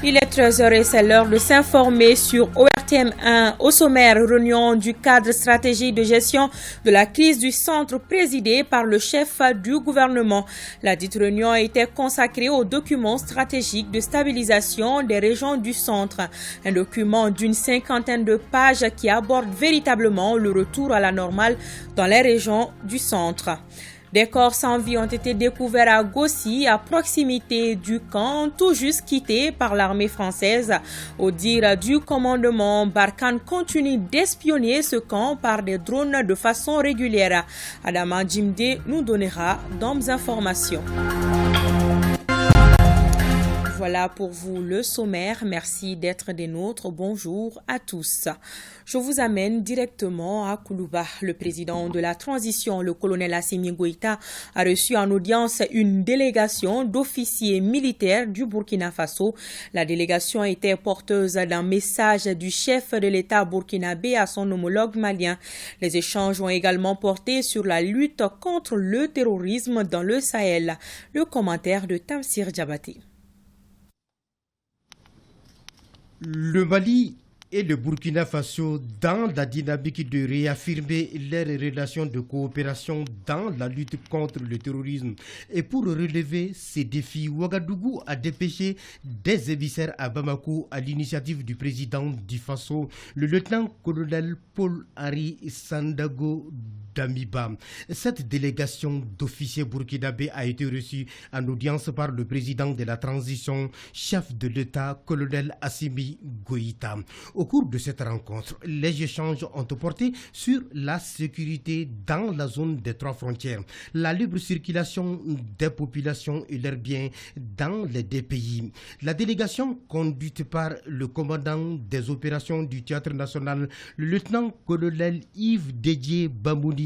Il est 13h et c'est l'heure de s'informer sur ORTM1. Au sommaire, réunion du cadre stratégique de gestion de la crise du centre présidée par le chef du gouvernement. La dite réunion était consacrée au document stratégique de stabilisation des régions du centre. Un document d'une 50aine de pages qui aborde véritablement le retour à la normale dans les régions du centre. Des corps sans vie ont été découverts à Gossi, à proximité du camp, tout juste quitté par l'armée française. Au dire du commandement, Barkhane continue d'espionner ce camp par des drones de façon régulière. Adama Djimde nous donnera d'autres informations. Voilà pour vous le sommaire. Merci d'être des nôtres. Bonjour à tous. Je vous amène directement à Koulouba. Le président de la transition, le colonel Assimi Goïta, a reçu en audience une délégation d'officiers militaires du Burkina Faso. La délégation était porteuse d'un message du chef de l'État burkinabé à son homologue malien. Les échanges ont également porté sur la lutte contre le terrorisme dans le Sahel. Le commentaire de Tamsir Diabaté. Le Mali et le Burkina Faso dans la dynamique de réaffirmer leurs relations de coopération dans la lutte contre le terrorisme. Et pour relever ces défis, Ouagadougou a dépêché des émissaires à Bamako à l'initiative du président du Faso, le lieutenant-colonel Paul-Henri Sandago Damiba. Cette délégation d'officiers burkinabés a été reçue en audience par le président de la transition, chef de l'État, colonel Assimi Goïta. Au cours de cette rencontre, les échanges ont porté sur la sécurité dans la zone des trois frontières, la libre circulation des populations et leurs biens dans les deux pays. La délégation conduite par le commandant des opérations du Théâtre national, le lieutenant-colonel Yves Dédié Bamouni,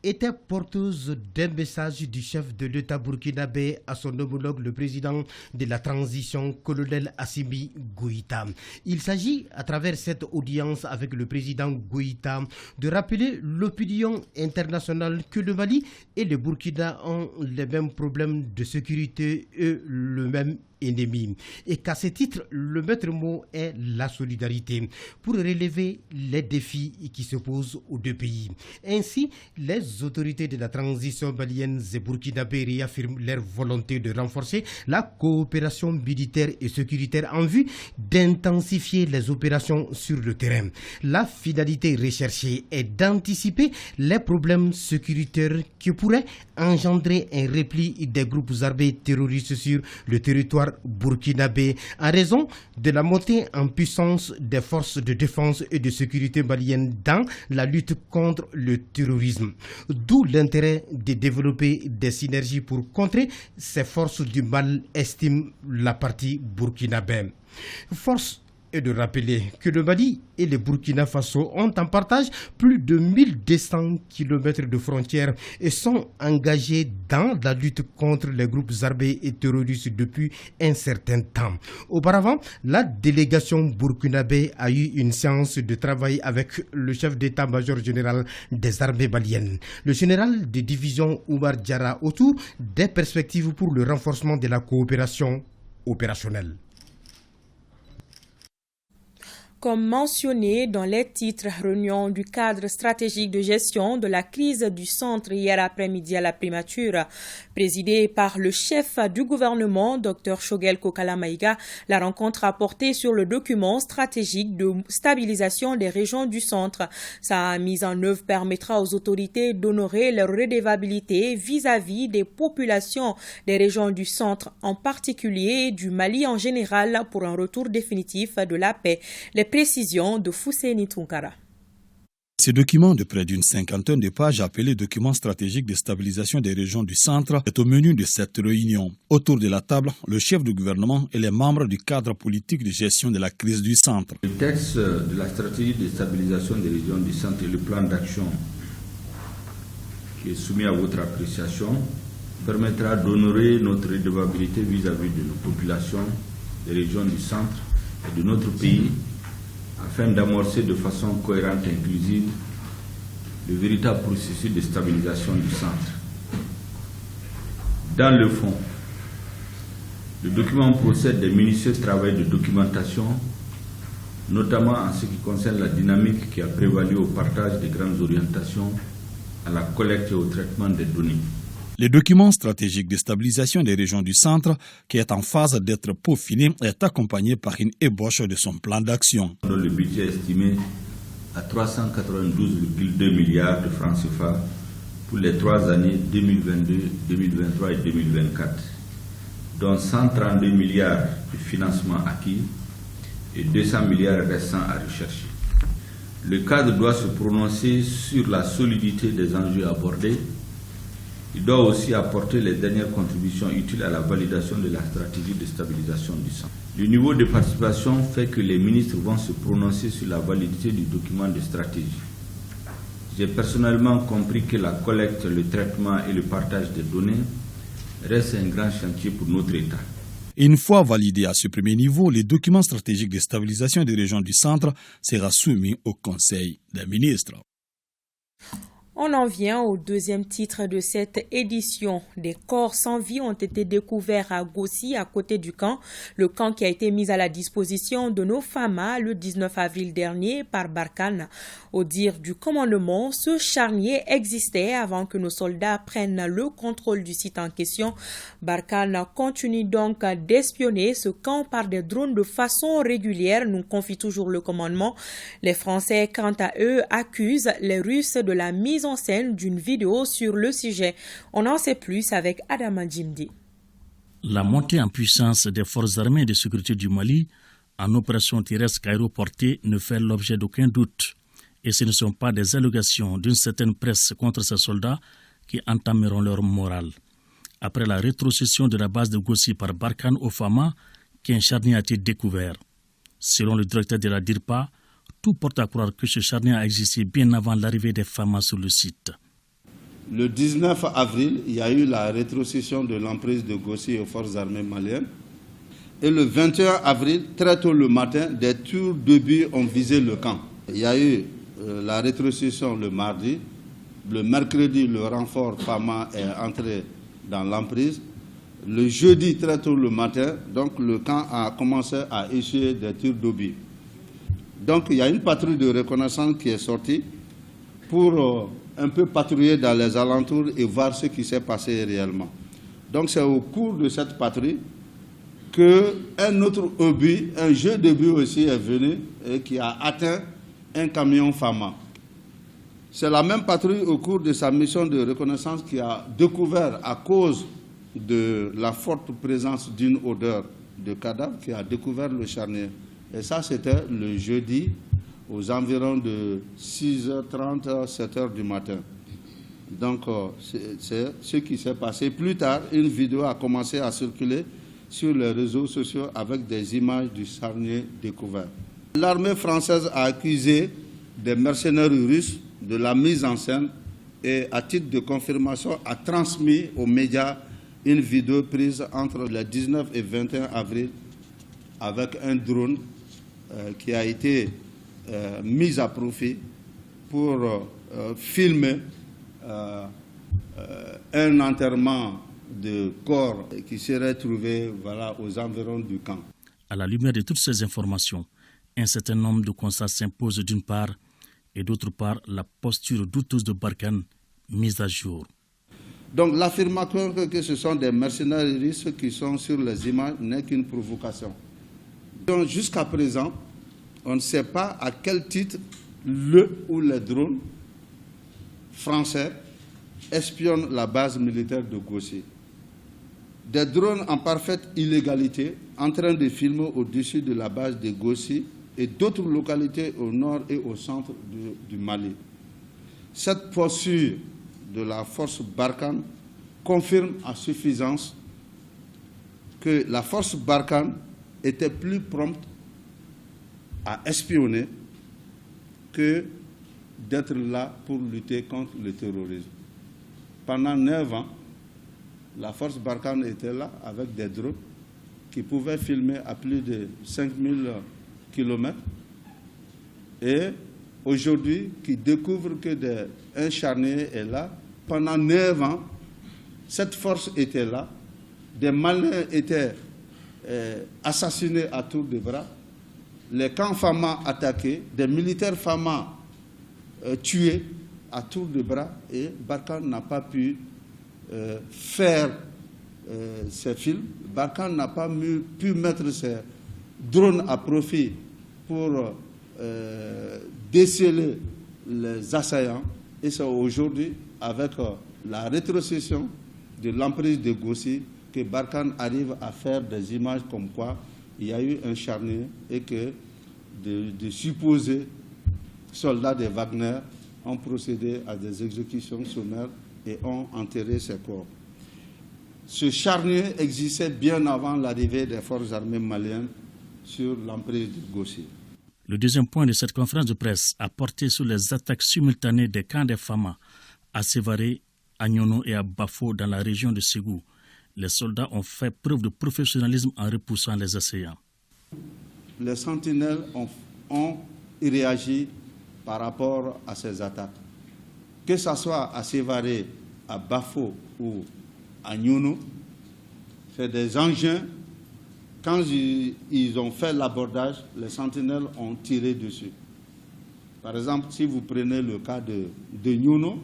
était porteuse d'un message du chef de l'État burkinabé à son homologue, le président de la transition, colonel Assimi Goïta. Il s'agit, à travers cette audience avec le président Goïta, de rappeler l'opinion internationale que le Mali et le Burkina ont les mêmes problèmes de sécurité et le même ennemi. Et qu'à ce titre, le maître mot est la solidarité pour relever les défis qui se posent aux deux pays. Ainsi, les autorités de la transition malienne et burkinabé réaffirment leur volonté de renforcer la coopération militaire et sécuritaire en vue d'intensifier les opérations sur le terrain. La finalité recherchée est d'anticiper les problèmes sécuritaires qui pourraient engendrer un repli des groupes armés terroristes sur le territoire burkinabé en raison de la montée en puissance des forces de défense et de sécurité maliennes dans la lutte contre le terrorisme. D'où l'intérêt de développer des synergies pour contrer ces forces du mal, estime la partie burkinabé. Force est de rappeler que le Mali et le Burkina Faso ont en partage plus de 1200 km de frontières et sont engagés dans la lutte contre les groupes armés et terroristes depuis un certain temps. Auparavant, la délégation burkinabé a eu une séance de travail avec le chef d'état-major général des armées maliennes, le général de division Oumar Diarra, autour des perspectives pour le renforcement de la coopération opérationnelle. Comme mentionné dans les titres, réunion du cadre stratégique de gestion de la crise du centre hier après-midi à la primature, présidée par le chef du gouvernement, Dr Shogel Kokala Maïga, la rencontre a porté sur le document stratégique de stabilisation des régions du centre. Sa mise en œuvre permettra aux autorités d'honorer leur redevabilité vis-à-vis des populations des régions du centre, en particulier du Mali en général, pour un retour définitif de la paix. Les précisions de Fousséni Tunkara. Ce document de près d'une cinquantaine de pages, appelé document stratégique de stabilisation des régions du centre, est au menu de cette réunion. Autour de la table, le chef du gouvernement et les membres du cadre politique de gestion de la crise du centre. Le texte de la stratégie de stabilisation des régions du centre et le plan d'action qui est soumis à votre appréciation permettra d'honorer notre redevabilité vis-à-vis de nos populations des régions du centre et de notre pays, afin d'amorcer de façon cohérente et inclusive le véritable processus de stabilisation du centre. Dans le fond, Le document procède des minutieux travaux de documentation, notamment en ce qui concerne la dynamique qui a prévalu au partage des grandes orientations, à la collecte et au traitement des données. Le document stratégique de stabilisation des régions du centre, qui est en phase d'être peaufiné, est accompagné par une ébauche de son plan d'action. Le budget est estimé à 392,2 milliards de francs CFA pour les 3 années 2022, 2023 et 2024, dont 132 milliards de financement acquis et 200 milliards restants à rechercher. Le cadre doit se prononcer sur la solidité des enjeux abordés. Il doit aussi apporter les dernières contributions utiles à la validation de la stratégie de stabilisation du centre. Le niveau de participation fait que les ministres vont se prononcer sur la validité du document de stratégie. J'ai personnellement compris que la collecte, le traitement et le partage des données restent un grand chantier pour notre État. Une fois validé à ce premier niveau, le document stratégique de stabilisation des régions du centre sera soumis au Conseil des ministres. On en vient au deuxième titre de cette édition. Des corps sans vie ont été découverts à Gossi, à côté du camp. Le camp qui a été mis à la disposition de nos FAMA le 19 avril dernier par Barkhane. Au dire du commandement, ce charnier existait avant que nos soldats prennent le contrôle du site en question. Barkhane continue donc d'espionner ce camp par des drones de façon régulière, nous confie toujours le commandement. Les Français, quant à eux, accusent les Russes de la mise en scène d'une vidéo sur le sujet. On en sait plus avec Adama Djimdi. La montée en puissance des forces armées et de sécurité du Mali en opération terrestre aéroportée ne fait l'objet d'aucun doute. Et ce ne sont pas des allégations d'une certaine presse contre ces soldats qui entameront leur morale. Après la rétrocession de la base de Gossi par Barkhane au Fama, qu'un charnier a été découvert. Selon le directeur de la DIRPA, tout porte à croire que ce charnier a existé bien avant l'arrivée des FAMA sur le site. Le 19 avril, il y a eu la rétrocession de l'emprise de Gossi aux forces armées maliennes. Et le 21 avril, très tôt le matin, des tirs d'obus ont visé le camp. Il y a eu la rétrocession le mardi. Le mercredi, le renfort FAMA est entré dans l'emprise. Le jeudi, très tôt le matin, donc le camp a commencé à essuyer des tirs d'obus. Donc il y a une patrouille de reconnaissance qui est sortie pour un peu patrouiller dans les alentours et voir ce qui s'est passé réellement. Donc c'est au cours de cette patrouille qu'un autre obus, un jeu d'obus aussi est venu et qui a atteint un camion FAMA. C'est la même patrouille au cours de sa mission de reconnaissance qui a découvert, à cause de la forte présence d'une odeur de cadavre, qui a découvert le charnier. Et ça, c'était le jeudi aux environs de 6h30, 7h du matin. Donc, c'est ce qui s'est passé. Plus tard, une vidéo a commencé à circuler sur les réseaux sociaux avec des images du charnier découvert. L'armée française a accusé des mercenaires russes de la mise en scène et, à titre de confirmation, a transmis aux médias une vidéo prise entre le 19 et 21 avril avec un drone qui a été mise à profit pour filmer un enterrement de corps qui serait trouvé aux environs du camp. À la lumière de toutes ces informations, un certain nombre de constats s'imposent d'une part et d'autre part la posture douteuse de Barkhane mise à jour. Donc l'affirmation que ce sont des mercenaires russes qui sont sur les images n'est qu'une provocation. Donc jusqu'à présent, on ne sait pas à quel titre le ou les drones français espionnent la base militaire de Gossi. Des drones en parfaite illégalité en train de filmer au-dessus de la base de Gossi et d'autres localités au nord et au centre du Mali. Cette posture de la force Barkhane confirme à suffisance que la force Barkhane était plus prompte à espionner que d'être là pour lutter contre le terrorisme. Pendant 9 ans, la force Barkhane était là avec des drones qui pouvaient filmer à plus de 5000 km. Et aujourd'hui, qui découvrent que un charnier est là. Pendant 9 ans, cette force était là. Des Maliens étaient assassinés à tour de bras, les camps Fama attaqués, des militaires Fama tués à tour de bras, et Barkhane n'a pas pu faire ses films. Barkhane n'a pas pu mettre ses drones à profit pour déceler les assaillants. Et c'est aujourd'hui, avec la rétrocession de l'emprise de Gossi, que Barkhane arrive à faire des images comme quoi il y a eu un charnier et que de supposés soldats de Wagner ont procédé à des exécutions sommaires et ont enterré ses corps. Ce charnier existait bien avant l'arrivée des forces armées maliennes sur l'emprise de Gossi. Le deuxième point de cette conférence de presse a porté sur les attaques simultanées des camps des Fama à Sévaré, à Nyono et à Bafo dans la région de Ségou. Les soldats ont fait preuve de professionnalisme en repoussant les assaillants. Les sentinelles ont réagi par rapport à ces attaques. Que ce soit à Sévaré, à Bafo ou à Nyono, c'est des engins. Quand ils ont fait l'abordage, les sentinelles ont tiré dessus. Par exemple, si vous prenez le cas de Nyono,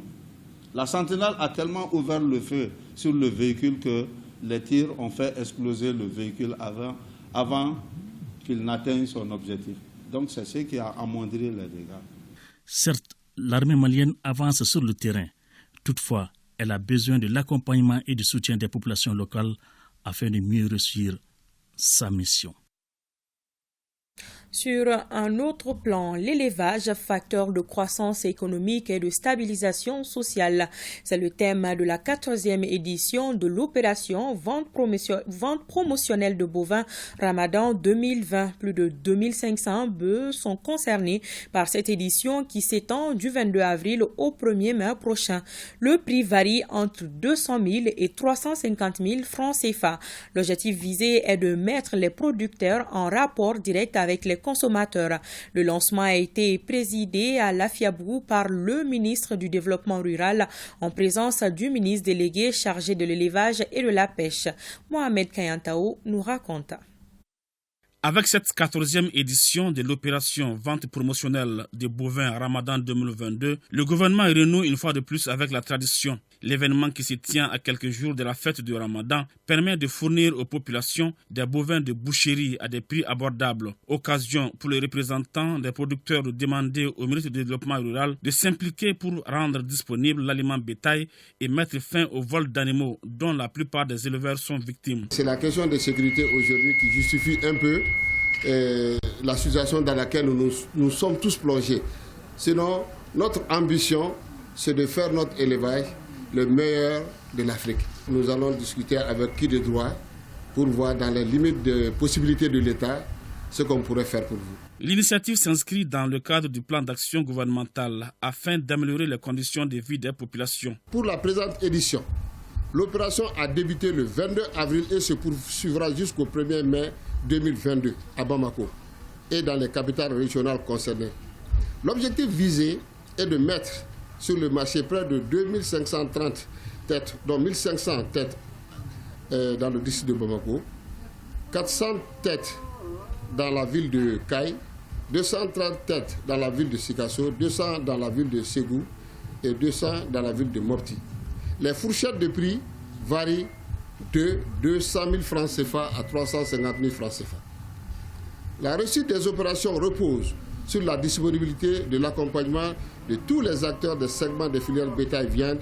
la sentinelle a tellement ouvert le feu sur le véhicule que les tirs ont fait exploser le véhicule avant qu'il n'atteigne son objectif. Donc c'est ce qui a amoindri les dégâts. Certes, l'armée malienne avance sur le terrain. Toutefois, elle a besoin de l'accompagnement et du soutien des populations locales afin de mieux réussir sa mission. Sur un autre plan, l'élevage, facteur de croissance économique et de stabilisation sociale. C'est le thème de la 14e édition de l'opération vente promotionnelle de bovins Ramadan 2020. Plus de 2500 bœufs sont concernés par cette édition qui s'étend du 22 avril au 1er mai prochain. Le prix varie entre 200 000 et 350 000 francs CFA. L'objectif visé est de mettre les producteurs en rapport direct avec les consommateurs. Le lancement a été présidé à Lafiabou par le ministre du Développement rural en présence du ministre délégué chargé de l'élevage et de la pêche. Mohamed Kayantao nous raconte. Avec cette 14e édition de l'opération vente promotionnelle des bovins Ramadan 2022, le gouvernement renoue une fois de plus avec la tradition. L'événement qui se tient à quelques jours de la fête du Ramadan permet de fournir aux populations des bovins de boucherie à des prix abordables. Occasion pour les représentants des producteurs de demander au ministre du Développement rural de s'impliquer pour rendre disponible l'aliment bétail et mettre fin au vol d'animaux dont la plupart des éleveurs sont victimes. C'est la question de sécurité aujourd'hui qui justifie un peu la situation dans laquelle nous sommes tous plongés. Sinon, notre ambition, c'est de faire notre élevage le meilleur de l'Afrique. Nous allons discuter avec qui de droit pour voir dans les limites de possibilités de l'État ce qu'on pourrait faire pour vous. L'initiative s'inscrit dans le cadre du plan d'action gouvernemental afin d'améliorer les conditions de vie des populations. Pour la présente édition, l'opération a débuté le 22 avril et se poursuivra jusqu'au 1er mai 2022 à Bamako et dans les capitales régionales concernées. L'objectif visé est de mettre sur le marché près de 2530 têtes, dont 1500 têtes dans le district de Bamako, 400 têtes dans la ville de Kaï, 230 têtes dans la ville de Sikasso, 200 dans la ville de Ségou et 200 dans la ville de Mopti. Les fourchettes de prix varient de 200 000 francs CFA à 350 000 francs CFA. La réussite des opérations repose sur la disponibilité de l'accompagnement de tous les acteurs des segments des filières bétail-viande.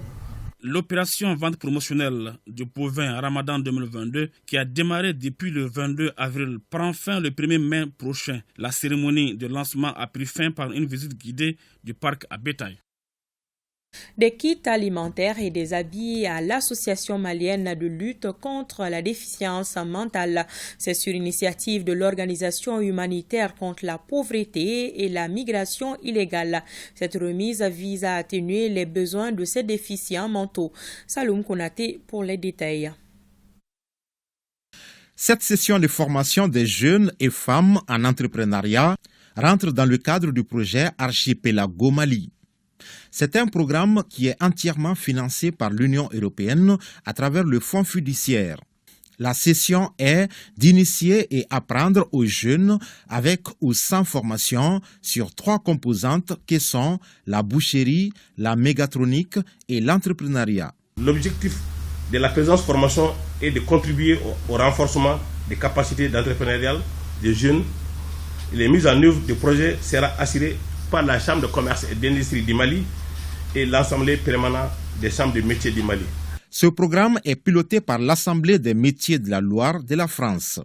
L'opération vente promotionnelle du bovin Ramadan 2022, qui a démarré depuis le 22 avril, prend fin le 1er mai prochain. La cérémonie de lancement a pris fin par une visite guidée du parc à bétail. Des kits alimentaires et des habits à l'Association malienne de lutte contre la déficience mentale. C'est sur initiative de l'Organisation humanitaire contre la pauvreté et la migration illégale. Cette remise vise à atténuer les besoins de ces déficients mentaux. Saloum Konaté pour les détails. Cette session de formation des jeunes et femmes en entrepreneuriat rentre dans le cadre du projet Archipelago Mali. C'est un programme qui est entièrement financé par l'Union européenne à travers le Fonds fiduciaire. La session est d'initier et apprendre aux jeunes avec ou sans formation sur 3 composantes qui sont la boucherie, la mégatronique et l'entrepreneuriat. L'objectif de la présence formation est de contribuer au renforcement des capacités d'entrepreneuriat des jeunes. Les mises en œuvre du projet sera assurée par la Chambre de commerce et d'industrie du Mali et l'Assemblée permanente des chambres de métiers du Mali. Ce programme est piloté par l'Assemblée des métiers de la Loire de la France.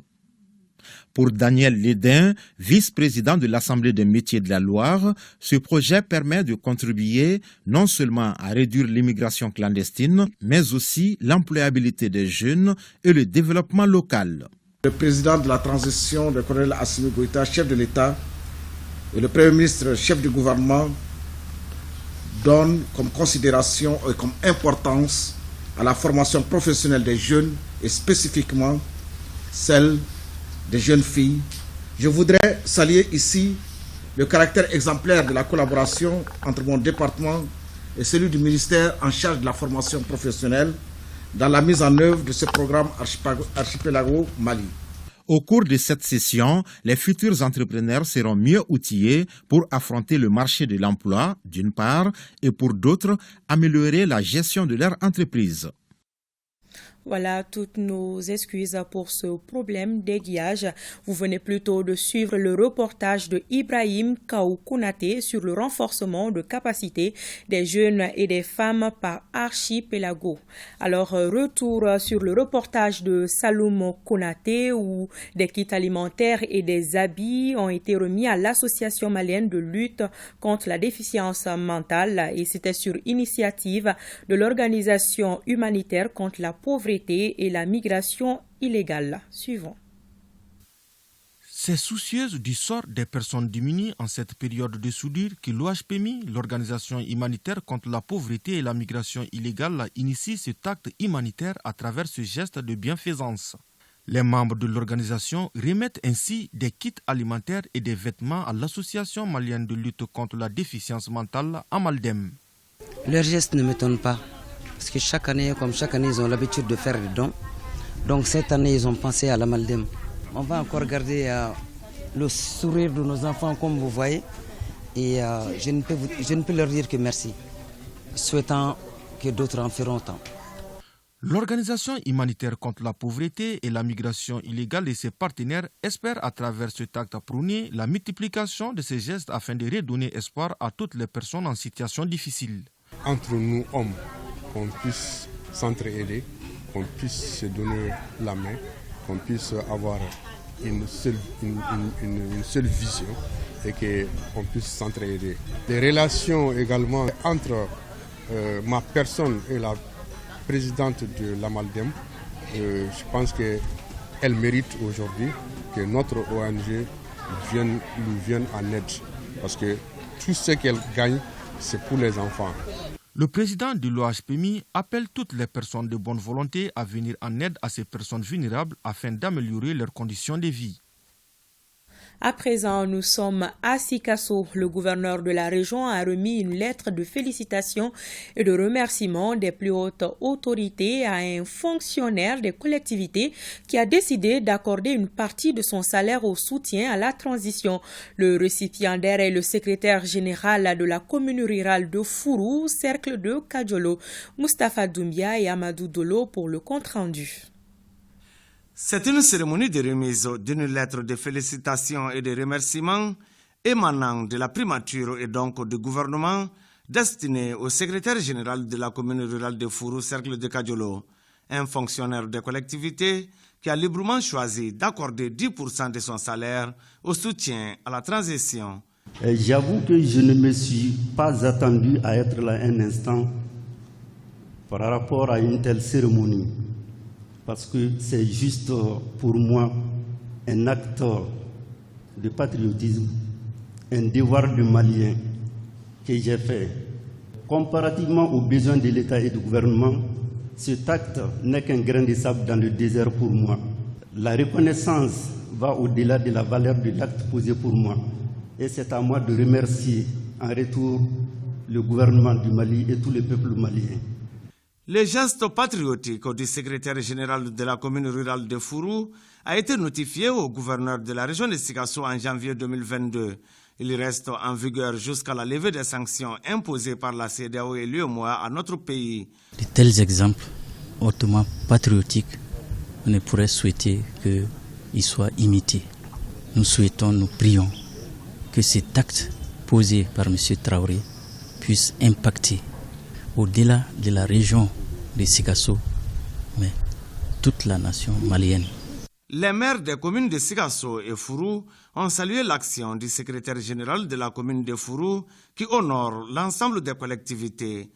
Pour Daniel Lédin, vice-président de l'Assemblée des métiers de la Loire, ce projet permet de contribuer non seulement à réduire l'immigration clandestine, mais aussi l'employabilité des jeunes et le développement local. Le président de la transition, le colonel Assimi Goïta, chef de l'État, et le Premier ministre, chef du gouvernement, donnent comme considération et comme importance à la formation professionnelle des jeunes et spécifiquement celle des jeunes filles. Je voudrais saluer ici le caractère exemplaire de la collaboration entre mon département et celui du ministère en charge de la formation professionnelle dans la mise en œuvre de ce programme Archipelago Mali. Au cours de cette session, les futurs entrepreneurs seront mieux outillés pour affronter le marché de l'emploi, d'une part, et pour d'autres, améliorer la gestion de leur entreprise. Voilà toutes nos excuses pour ce problème d'aiguillage. Vous venez plutôt de suivre le reportage de Ibrahim Kaou Konaté sur le renforcement de capacité des jeunes et des femmes par Archipelago. Alors, retour sur le reportage de Saloum Konaté où des kits alimentaires et des habits ont été remis à l'Association malienne de lutte contre la déficience mentale et c'était sur initiative de l'organisation humanitaire contre la pauvreté et la migration illégale. Suivant. C'est soucieuse du sort des personnes démunies en cette période de soudure que l'OHPMI, l'organisation humanitaire contre la pauvreté et la migration illégale, initie cet acte humanitaire à travers ce geste de bienfaisance. Les membres de l'organisation remettent ainsi des kits alimentaires et des vêtements à l'Association malienne de lutte contre la déficience mentale, Amaldem. Leur geste ne m'étonne pas. Parce que chaque année, ils ont l'habitude de faire des dons. Donc cette année, ils ont pensé à l'Amaldem. On va encore garder le sourire de nos enfants, comme vous voyez. Et je ne peux leur dire que merci, souhaitant que d'autres en feront autant. L'organisation humanitaire contre la pauvreté et la migration illégale et ses partenaires espèrent à travers cet acte prôner la multiplication de ces gestes afin de redonner espoir à toutes les personnes en situation difficile. Entre nous, hommes, qu'on puisse s'entraider, qu'on puisse se donner la main, qu'on puisse avoir une seule vision et qu'on puisse s'entraider. Les relations également entre ma personne et la présidente de l'Amaldem, je pense qu'elle mérite aujourd'hui que notre ONG nous vienne en aide parce que tout ce qu'elle gagne, c'est pour les enfants. Le président de l'OHPMI appelle toutes les personnes de bonne volonté à venir en aide à ces personnes vulnérables afin d'améliorer leurs conditions de vie. À présent, nous sommes à Sikasso. Le gouverneur de la région a remis une lettre de félicitations et de remerciement des plus hautes autorités à un fonctionnaire des collectivités qui a décidé d'accorder une partie de son salaire au soutien à la transition. Le récipiendaire est le secrétaire général de la commune rurale de Fourou, cercle de Kadjolo, Moustapha Doumbia et Amadou Dolo pour le compte-rendu. C'est une cérémonie de remise d'une lettre de félicitations et de remerciements émanant de la primature et donc du gouvernement destinée au secrétaire général de la commune rurale de Fourou, cercle de Kadjolo, un fonctionnaire de collectivité qui a librement choisi d'accorder 10% de son salaire au soutien à la transition. J'avoue que je ne me suis pas attendu à être là un instant par rapport à une telle cérémonie. Parce que c'est juste pour moi un acte de patriotisme, un devoir de Malien que j'ai fait. Comparativement aux besoins de l'État et du gouvernement, cet acte n'est qu'un grain de sable dans le désert pour moi. La reconnaissance va au-delà de la valeur de l'acte posé pour moi. Et c'est à moi de remercier en retour le gouvernement du Mali et tout le peuple malien. Le geste patriotique du secrétaire général de la commune rurale de Fourou a été notifié au gouverneur de la région de Sikasso en janvier 2022. Il reste en vigueur jusqu'à la levée des sanctions imposées par la CEDEAO et l'UEMOA à notre pays. De tels exemples hautement patriotiques, on ne pourrait souhaiter qu'ils soient imités. Nous souhaitons, nous prions que cet acte posé par M. Traoré puisse impacter au-delà de la région de Sikasso, mais toute la nation malienne. Les maires des communes de Sikasso et Fourou ont salué l'action du secrétaire général de la commune de Fourou qui honore l'ensemble des collectivités.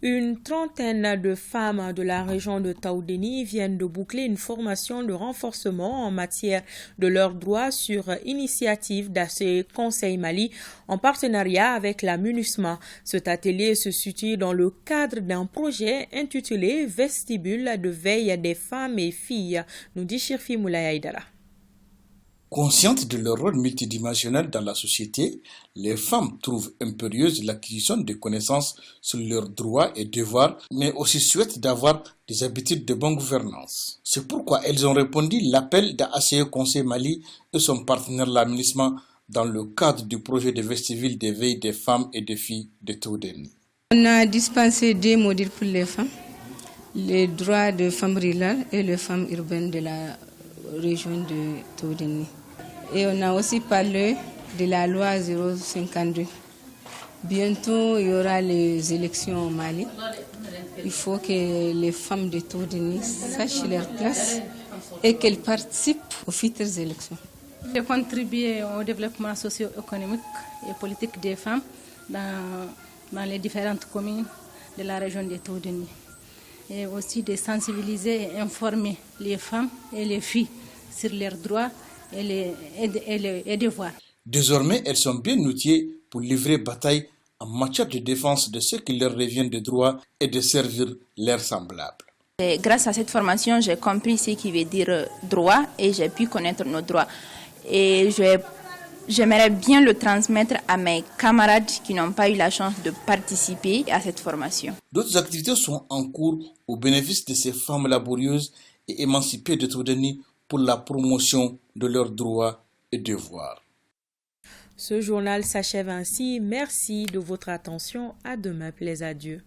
Une trentaine de femmes de la région de Taoudéni viennent de boucler une formation de renforcement en matière de leurs droits sur initiative d'ACE Conseil Mali en partenariat avec la MINUSMA. Cet atelier se situe dans le cadre d'un projet intitulé Vestibule de veille des femmes et filles, nous dit Chirfi Moulay Aïdara. Conscientes de leur rôle multidimensionnel dans la société, les femmes trouvent impérieuse l'acquisition de connaissances sur leurs droits et devoirs, mais aussi souhaitent d'avoir des habitudes de bonne gouvernance. C'est pourquoi elles ont répondu l'appel d'ACE Conseil Mali et son partenaire l'administration dans le cadre du projet de vestibule de veille des femmes et des filles de Taoudéni. On a dispensé 2 modules pour les femmes, les droits de femmes rurales et les femmes urbaines de la région de Taoudéni. Et on a aussi parlé de la loi 052. Bientôt, il y aura les élections au Mali. Il faut que les femmes de Taoudéni sachent leur place et qu'elles participent aux futures élections. De contribuer au développement socio-économique et politique des femmes dans les différentes communes de la région de Taoudéni. Et aussi de sensibiliser et informer les femmes et les filles sur leurs droits et les devoirs. Désormais, elles sont bien outillées pour livrer bataille en matière de défense de ce qui leur revient de droit et de servir leurs semblables. Et grâce à cette formation, j'ai compris ce qui veut dire droit et j'ai pu connaître nos droits. Et j'aimerais bien le transmettre à mes camarades qui n'ont pas eu la chance de participer à cette formation. D'autres activités sont en cours au bénéfice de ces femmes laborieuses et émancipées de Taoudéni pour la promotion de leurs droits et devoirs. Ce journal s'achève ainsi. Merci de votre attention. À demain, plaise à Dieu.